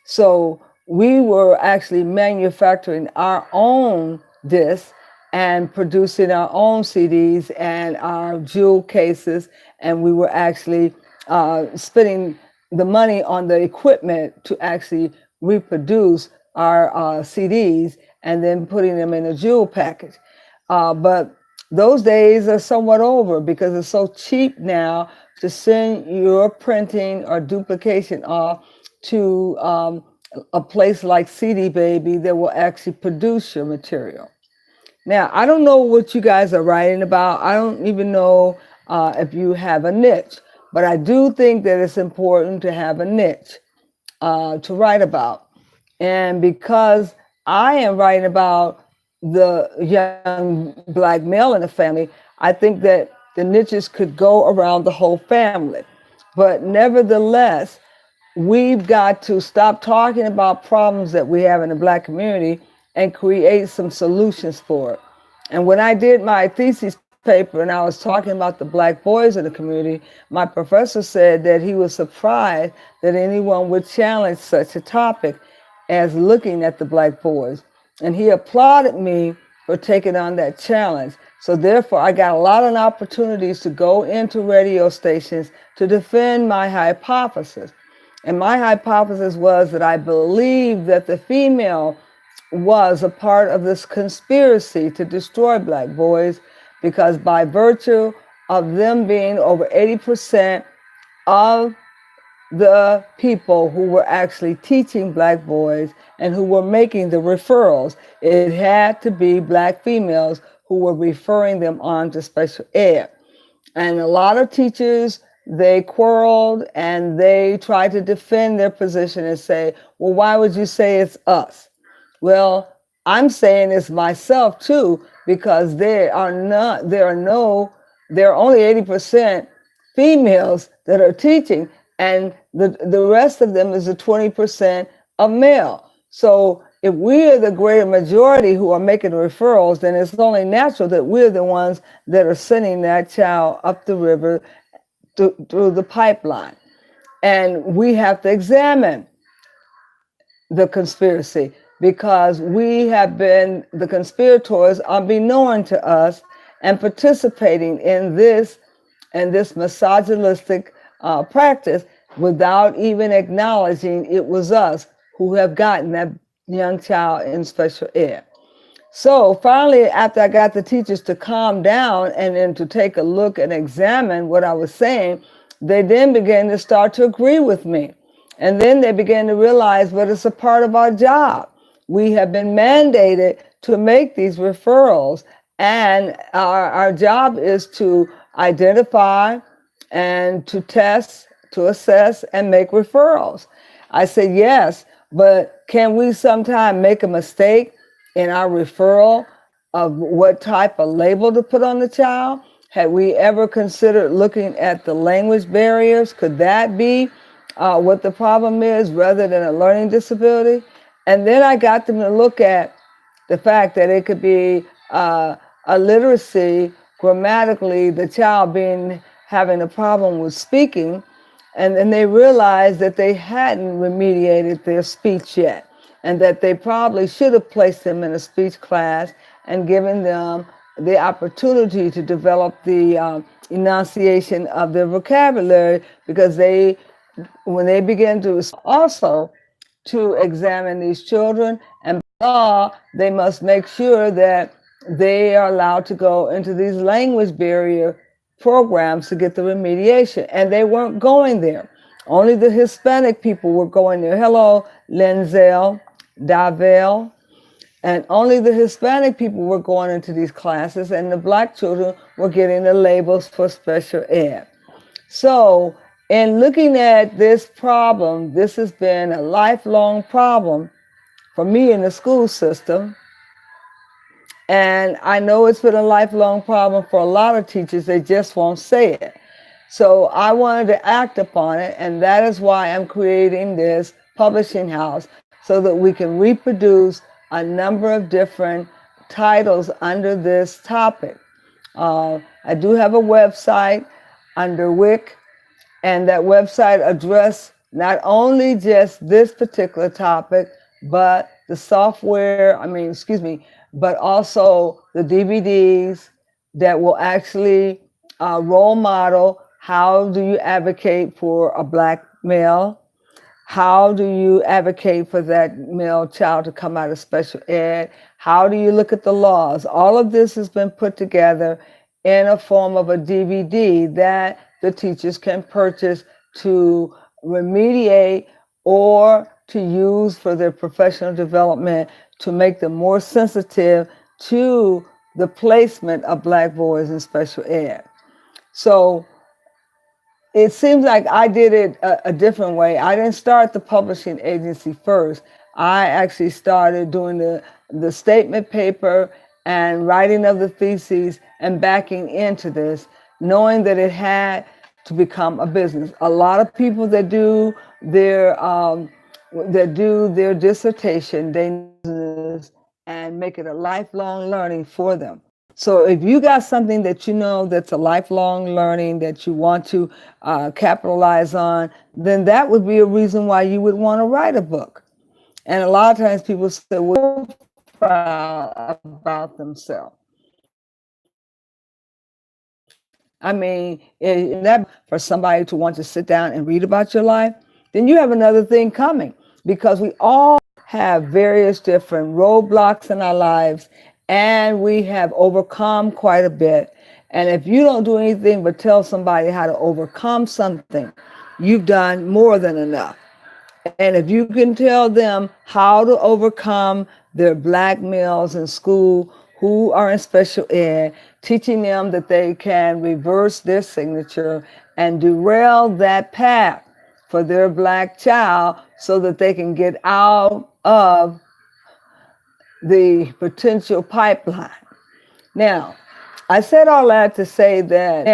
So we were actually manufacturing our own discs and producing our own CDs and our jewel cases, and we were actually spending the money on the equipment to actually reproduce our CDs and then putting them in a jewel package. But those days are somewhat over because it's so cheap now to send your printing or duplication off to a place like CD Baby that will actually produce your material. Now, I don't know what you guys are writing about. I don't even know if you have a niche, but I do think that it's important to have a niche to write about. And because I am writing about the young Black male in the family, I think that the niches could go around the whole family. But nevertheless, we've got to stop talking about problems that we have in the Black community and create some solutions for it. And when I did my thesis paper and I was talking about the Black boys in the community, my professor said that he was surprised that anyone would challenge such a topic as looking at the Black boys. And he applauded me for taking on that challenge. So therefore, I got a lot of opportunities to go into radio stations to defend my hypothesis. And my hypothesis was that I believed that the female was a part of this conspiracy to destroy Black boys because by virtue of them being over 80% of the people who were actually teaching Black boys and who were making the referrals, it had to be Black females who were referring them on to special ed. And a lot of teachers, they quarreled and they tried to defend their position and say, well, why would you say it's us? Well, I'm saying it's myself too, because there are only 80% females that are teaching, and the rest of them is the 20% of male. So if we are the greater majority who are making referrals, then it's only natural that we're the ones that are sending that child up the river through the pipeline. And we have to examine the conspiracy because we have been the conspirators unbeknown to us and participating in this misogynistic practice without even acknowledging it was us who have gotten that young child in special ed. So finally, after I got the teachers to calm down and then to take a look and examine what I was saying, they then began to start to agree with me. And then they began to realize, but it's a part of our job. We have been mandated to make these referrals, and our job is to identify and to test, to assess, and make referrals. I said, yes, but can we sometime make a mistake in our referral of what type of label to put on the child? Had we ever considered looking at the language barriers? Could that be what the problem is rather than a learning disability? And then I got them to look at the fact that it could be a literacy, grammatically, the child being having a problem with speaking, and then they realized that they hadn't remediated their speech yet, and that they probably should have placed them in a speech class and given them the opportunity to develop the enunciation of their vocabulary, because they, when they begin to also to examine these children, and by law, they must make sure that they are allowed to go into these language barrier programs to get the remediation. And they weren't going there. Only the Hispanic people were going there. Hello, Lenzel, Davel. And only the Hispanic people were going into these classes, and the Black children were getting the labels for special ed. So, in looking at this problem, this has been a lifelong problem for me in the school system. And I know it's been a lifelong problem for a lot of teachers, they just won't say it. So I wanted to act upon it, and that is why I'm creating this publishing house, so that we can reproduce a number of different titles under this topic. I do have a website under WIC, and that website address not only just this particular topic, but the software, but also the DVDs that will actually role model how do you advocate for a Black male, how do you advocate for that male child to come out of special ed, how do you look at the laws. All of this has been put together in a form of a DVD that the teachers can purchase to remediate or to use for their professional development, to make them more sensitive to the placement of Black boys in special ed. So it seems like I did it a different way. I didn't start the publishing agency first. I actually started doing the statement paper and writing of the theses and backing into this, knowing that it had to become a business. A lot of people that do their dissertation, they and make it a lifelong learning for them. So if you got something that you know that's a lifelong learning that you want to capitalize on, then that would be a reason why you would want to write a book. And a lot of times people say, well, about themselves. I mean, if that for somebody to want to sit down and read about your life, then you have another thing coming, because we all have various different roadblocks in our lives, and we have overcome quite a bit. And if you don't do anything but tell somebody how to overcome something, you've done more than enough. And if you can tell them how to overcome their Black males in school who are in special ed, teaching them that they can reverse their signature and derail that path for their Black child so that they can get out of the potential pipeline. Now, I said all that to say that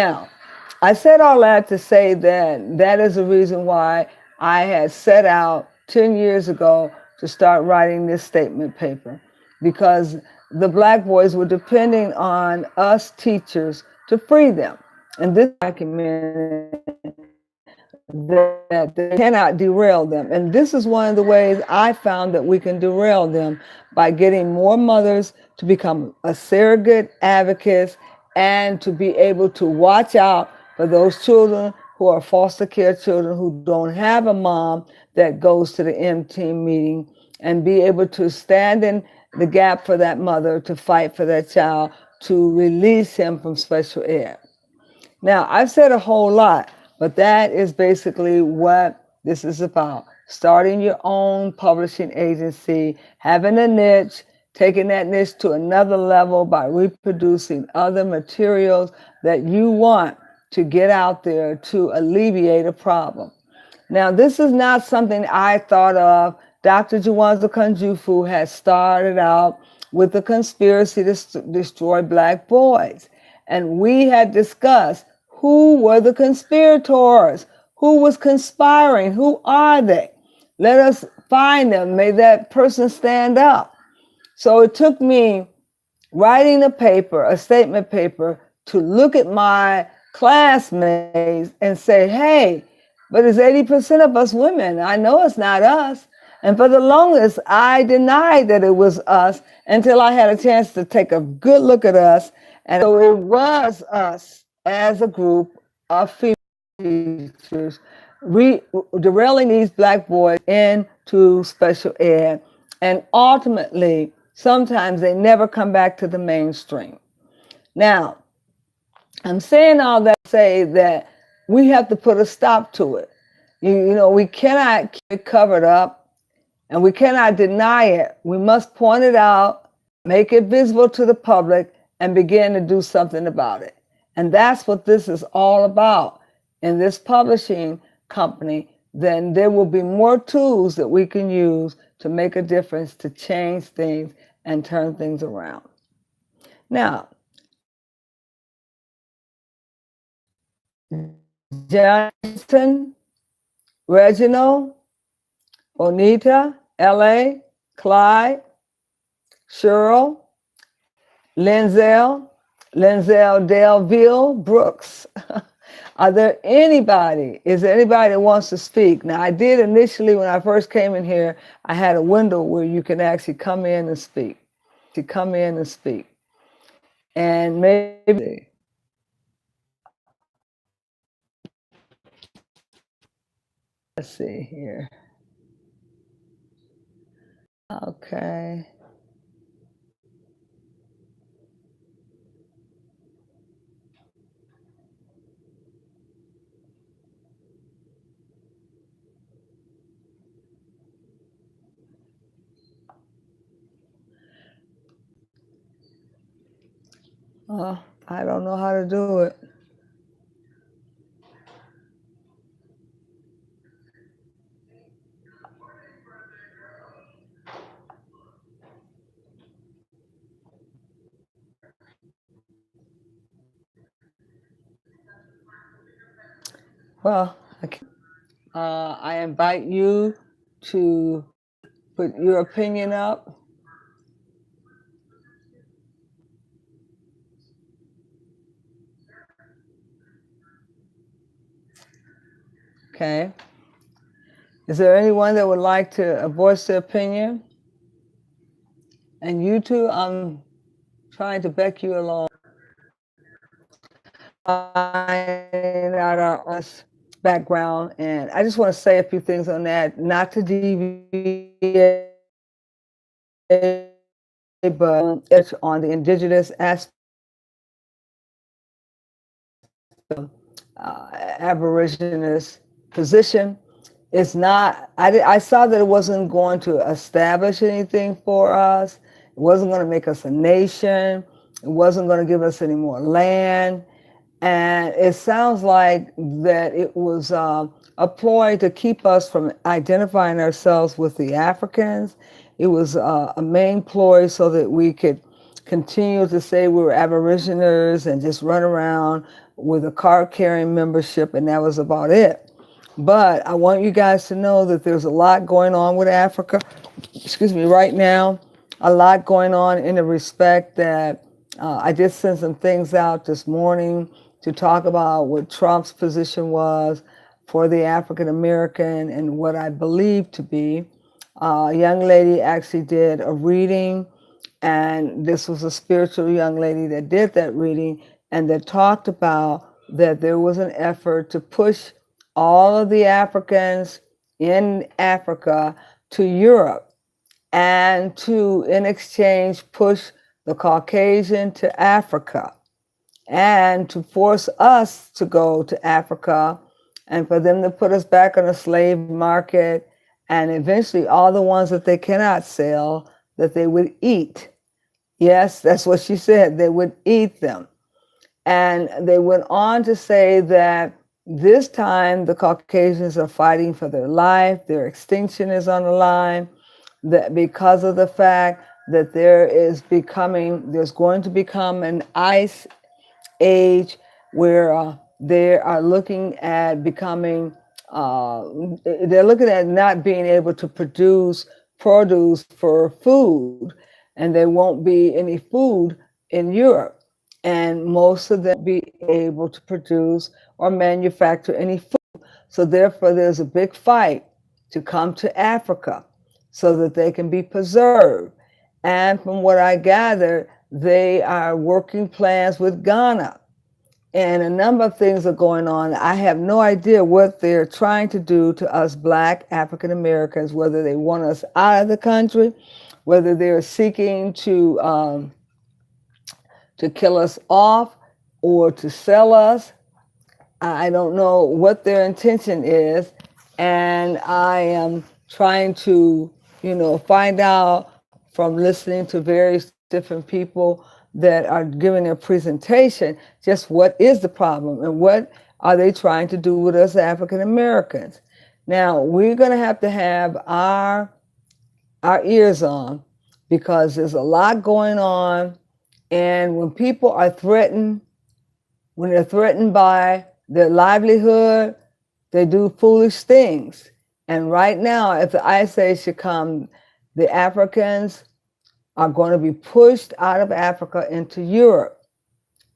that is the reason why I had set out 10 years ago to start writing this statement paper, because the Black boys were depending on us teachers to free them. And this document that they cannot derail them. And this is one of the ways I found that we can derail them, by getting more mothers to become a surrogate advocates and to be able to watch out for those children who are foster care children who don't have a mom that goes to the M-Team meeting, and be able to stand in the gap for that mother, to fight for that child, to release him from special ed. Now, I've said a whole lot, but that is basically what this is about. Starting your own publishing agency, having a niche, taking that niche to another level by reproducing other materials that you want to get out there to alleviate a problem. Now, this is not something I thought of. Dr. Jawanza Kunjufu has started out with the conspiracy to destroy black boys. And we had discussed who were the conspirators, who was conspiring, who are they? Let us find them. May that person stand up. So it took me writing a paper, a statement paper, to look at my classmates and say, hey, but it's 80% of us women. I know it's not us. And for the longest, I denied that it was us until I had a chance to take a good look at us. And so it was us as a group of female teachers derailing these black boys into special ed. And ultimately, sometimes they never come back to the mainstream. Now, I'm saying all that to say that we have to put a stop to it. You know, we cannot keep it covered up and we cannot deny it. We must point it out, make it visible to the public, and begin to do something about it. And that's what this is all about. In this publishing company, then there will be more tools that we can use to make a difference, to change things and turn things around. Now, Johnson, Reginald, Bonita, L.A., Clyde, Cheryl, Linzel Delville Brooks. Is there anybody that wants to speak? Now, I did initially, when I first came in here, I had a window where you can actually come in and speak. And maybe, let's see here. Okay. I don't know how to do it. Well, I invite you to put your opinion up. Okay. Is there anyone that would like to voice their opinion? And you two, I'm trying to beck you along. Find out our background, and I just want to say a few things on that, not to deviate, but it's on the indigenous aspect, aboriginist position. It's not, I saw that it wasn't going to establish anything for us. It wasn't going to make us a nation. It wasn't going to give us any more land. And it sounds like that it was a ploy to keep us from identifying ourselves with the Africans. It was a main ploy so that we could continue to say we were Aboriginals and just run around with a card-carrying membership, and that was about it. But I want you guys to know that there's a lot going on with Africa, right now. A lot going on in the respect that I did send some things out this morning to talk about what Trump's position was for the African American and what I believe to be. A young lady actually did a reading, and this was a spiritual young lady that did that reading and that talked about that there was an effort to push all of the Africans in Africa to Europe and to, in exchange, push the Caucasian to Africa and to force us to go to Africa and for them to put us back on a slave market and eventually all the ones that they cannot sell, that they would eat. Yes, that's what she said. They would eat them. And they went on to say that this time the Caucasians are fighting for their life. Their extinction is on the line, that because of the fact that there's going to become an ice age where they are looking at becoming, uh, they're looking at not being able to produce produce for food, and there won't be any food in Europe. And most of them be able to produce or manufacture any food. So therefore, there's a big fight to come to Africa so that they can be preserved. And from what I gather, they are working plans with Ghana, and a number of things are going on. I have no idea what they're trying to do to us Black African Americans, whether they want us out of the country, whether they're seeking to kill us off or to sell us. I don't know what their intention is, and I am trying to, find out from listening to various different people that are giving their presentation just what is the problem and what are they trying to do with us African Americans. Now, we're going to have our ears on because there's a lot going on, and when people are threatened, when they're threatened by their livelihood, they do foolish things. And right now, if the Ice Age should come, the Africans are going to be pushed out of Africa into Europe.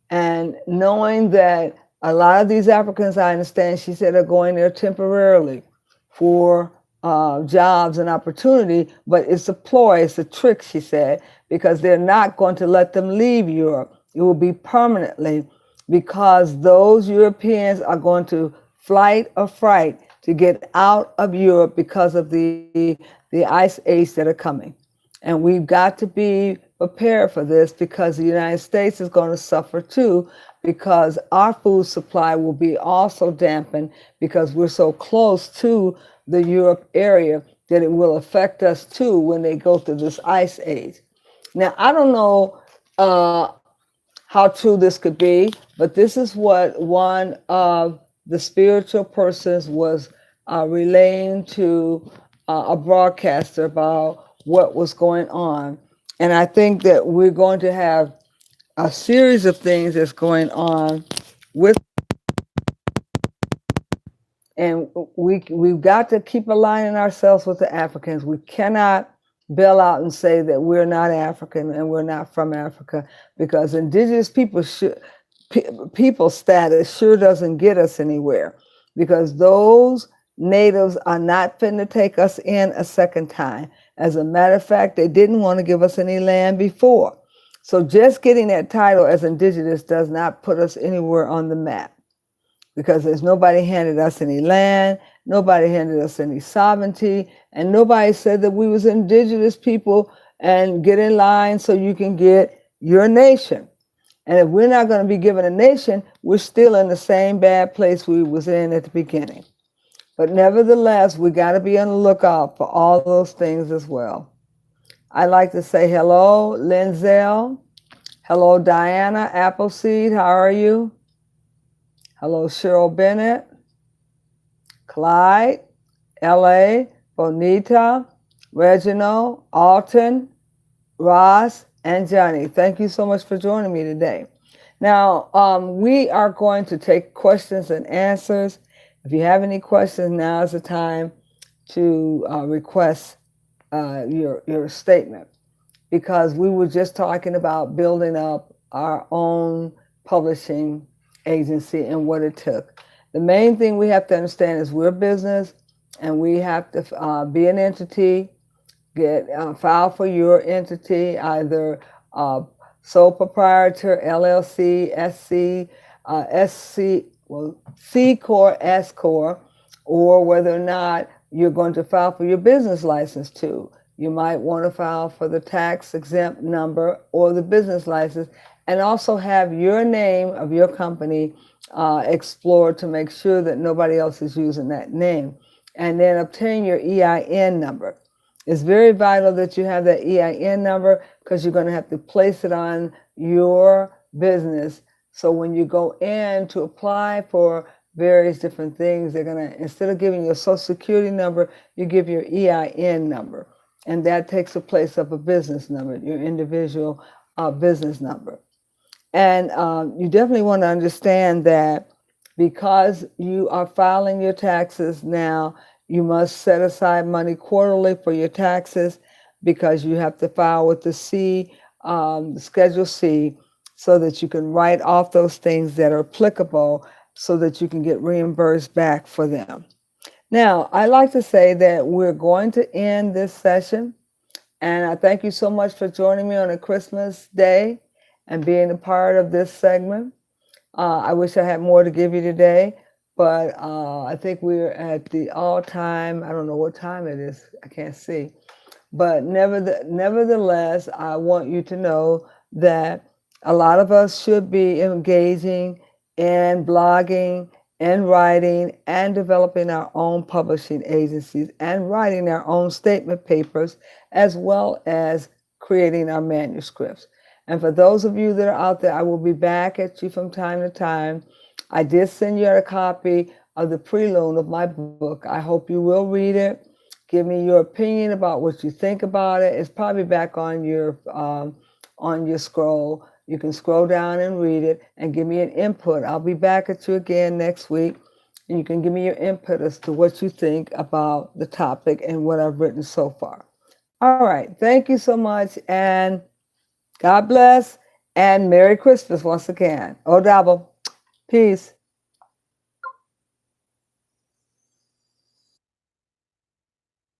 And knowing that a lot of these Africans, I understand, she said, are going there temporarily for jobs and opportunity, but it's a ploy, it's a trick, she said, because they're not going to let them leave Europe. It will be permanently, because those Europeans are going to flight or fright to get out of Europe because of the ice age that are coming. And we've got to be prepared for this because the United States is going to suffer too, because our food supply will be also dampened because we're so close to the Europe area that it will affect us too when they go through this ice age. Now, I don't know how true this could be, but this is what one of the spiritual persons was relaying to a broadcaster about what was going on. And I think that we're going to have a series of things that's going on with, and we've got to keep aligning ourselves with the Africans. We cannot bail out and say that we're not African and we're not from Africa, because indigenous people status sure doesn't get us anywhere, because those natives are not finna take us in a second time. As a matter of fact, they didn't want to give us any land before. So just getting that title as indigenous does not put us anywhere on the map, because there's nobody handed us any land, nobody handed us any sovereignty, and nobody said that we was indigenous people and get in line so you can get your nation. And if we're not going to be given a nation, we're still in the same bad place we was in at the beginning. But nevertheless, we got to be on the lookout for all those things as well. I'd like to say hello, Linzel. Hello, Diana Appleseed. How are you? Hello, Cheryl Bennett, Clyde, L.A., Bonita, Reginald, Alton, Ross, and Johnny. Thank you so much for joining me today. Now, we are going to take questions and answers. If you have any questions, now is the time to request your statement, because we were just talking about building up our own publishing agency and what it took. The main thing we have to understand is we're a business, and we have to be an entity, get file for your entity, either sole proprietor, LLC, SC, C Corp, S Corp, or whether or not you're going to file for your business license too. You might want to file for the tax exempt number or the business license, and also have your name of your company explored to make sure that nobody else is using that name. And then obtain your EIN number. It's very vital that you have that EIN number, because you're going to have to place it on your business. So when you go in to apply for various different things, they're going to, instead of giving you a social security number, you give your EIN number. and that takes the place of a business number, your individual business number. And you definitely want to understand that because you are filing your taxes now, you must set aside money quarterly for your taxes because you have to file with the Schedule C, so that you can write off those things that are applicable so that you can get reimbursed back for them. Now, I'd like to say that we're going to end this session, and I thank you so much for joining me on a Christmas day and being a part of this segment. I wish I had more to give you today, but I think we're at the all-time, I don't know what time it is, I can't see. But nevertheless, I want you to know that a lot of us should be engaging in blogging and writing and developing our own publishing agencies and writing our own statement papers, as well as creating our manuscripts. And for those of you that are out there, I will be back at you from time to time. I did send you a copy of the prelude of my book. I hope you will read it. Give me your opinion about what you think about it. It's probably back on your scroll. You can scroll down and read it and give me an input. I'll be back at you again next week, and you can give me your input as to what you think about the topic and what I've written so far. All right. Thank you so much, and God bless, and Merry Christmas once again. O double. Peace.